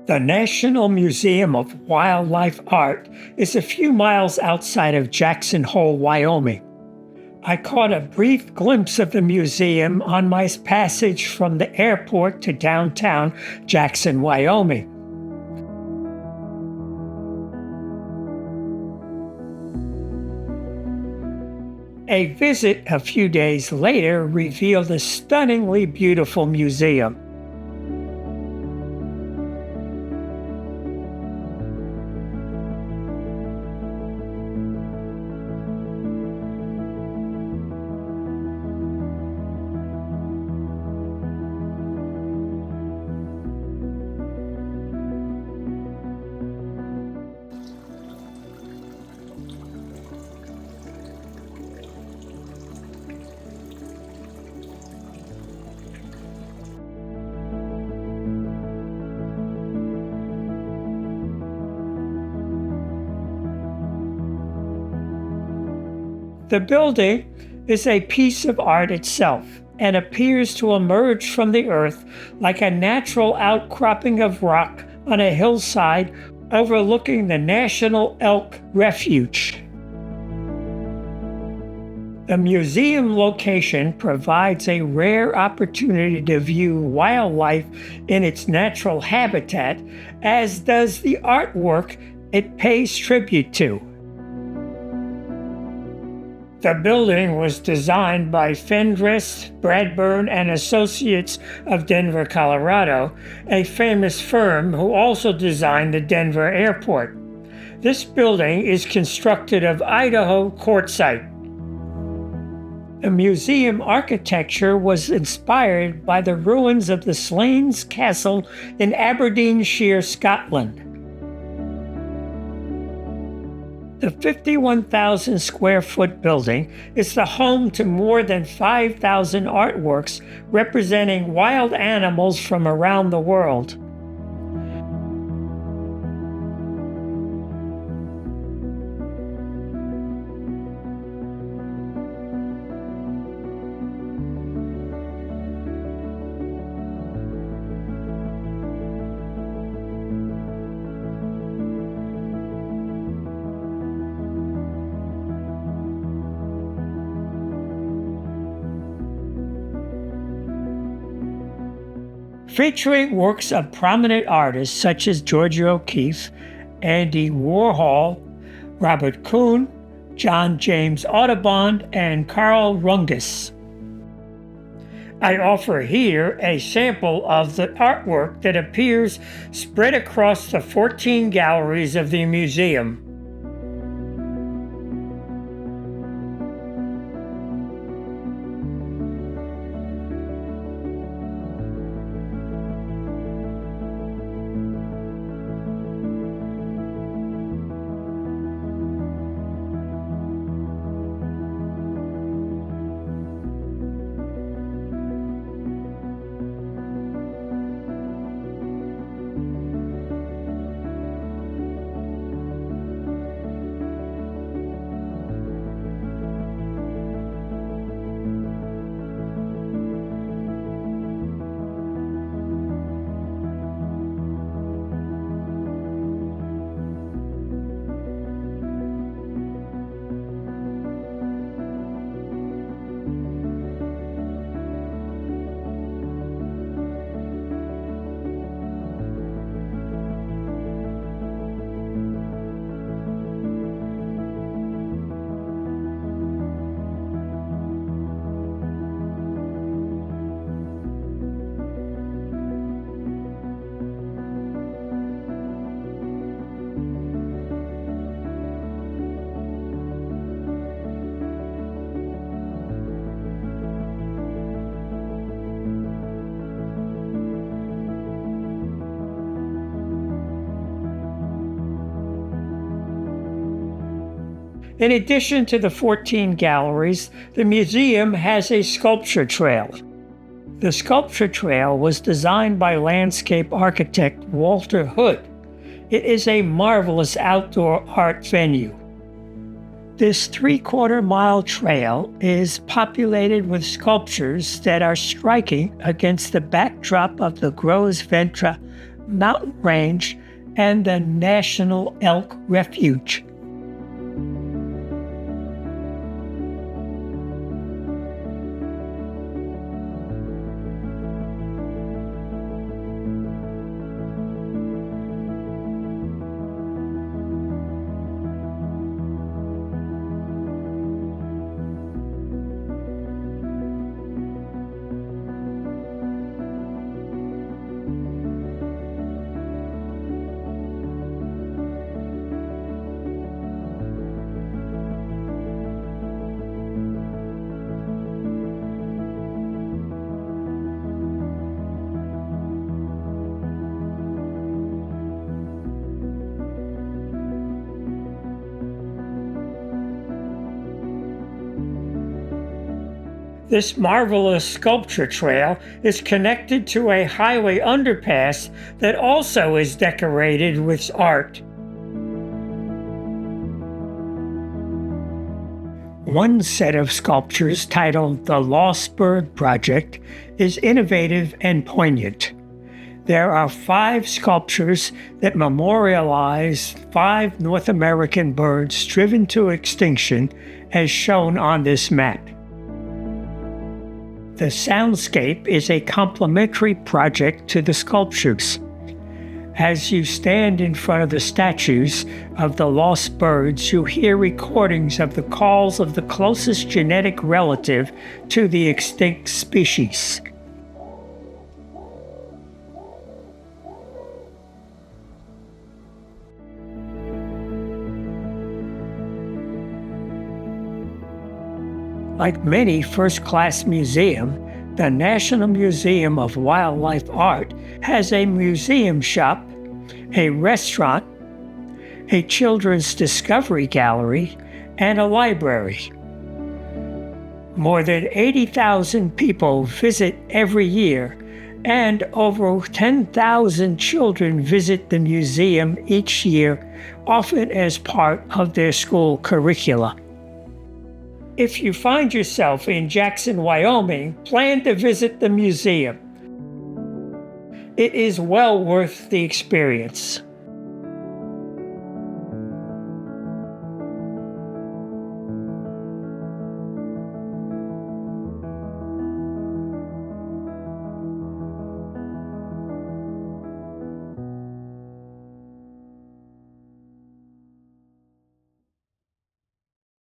The National Museum of Wildlife Art is a few miles outside of Jackson Hole, Wyoming. I caught a brief glimpse of the museum on my passage from the airport to downtown Jackson, Wyoming. A visit a few days later revealed a stunningly beautiful museum. The building is a piece of art itself and appears to emerge from the earth like a natural outcropping of rock on a hillside overlooking the National Elk Refuse. The museum location provides a rare opportunity to view wildlife in its natural habitat, as does the artwork it pays tribute to. The building was designed by Fendress, Bradburn and Associates of Denver, Colorado, a famous firm who also designed the Denver airport. This building is constructed of Idaho quartzite. The museum architecture was inspired by the ruins of the Slains Castle in Aberdeenshire, Scotland. The 51,000 square foot building is the home to more than 5,000 artworks representing wild animals from around the world. Featuring works of prominent artists such as Georgia O'Keeffe, Andy Warhol, Robert Kuhn, John James Audubon, and Carl Runges. I offer here a sample of the artwork that appears spread across the 14 galleries of the museum. In addition to the 14 galleries, the museum has a sculpture trail. The sculpture trail was designed by landscape architect Walter Hood. It is a marvelous outdoor art venue. This 3/4-mile trail is populated with sculptures that are striking against the backdrop of the Gros Ventre mountain range, and the National Elk Refuge. This marvelous sculpture trail is connected to a highway underpass that also is decorated with art. One set of sculptures, titled The Lost Bird Project, is innovative and poignant. There are 5 sculptures that memorialize 5 North American birds driven to extinction, as shown on this map. The soundscape is a complementary project to the sculptures. As you stand in front of the statues of the lost birds, you hear recordings of the calls of the closest genetic relative to the extinct species. Like many first-class museums, the National Museum of Wildlife Art has a museum shop, a restaurant, a children's discovery gallery, and a library. More than 80,000 people visit every year, and over 10,000 children visit the museum each year, often as part of their school curricula. If you find yourself in Jackson, Wyoming, plan to visit the museum. It is well worth the experience.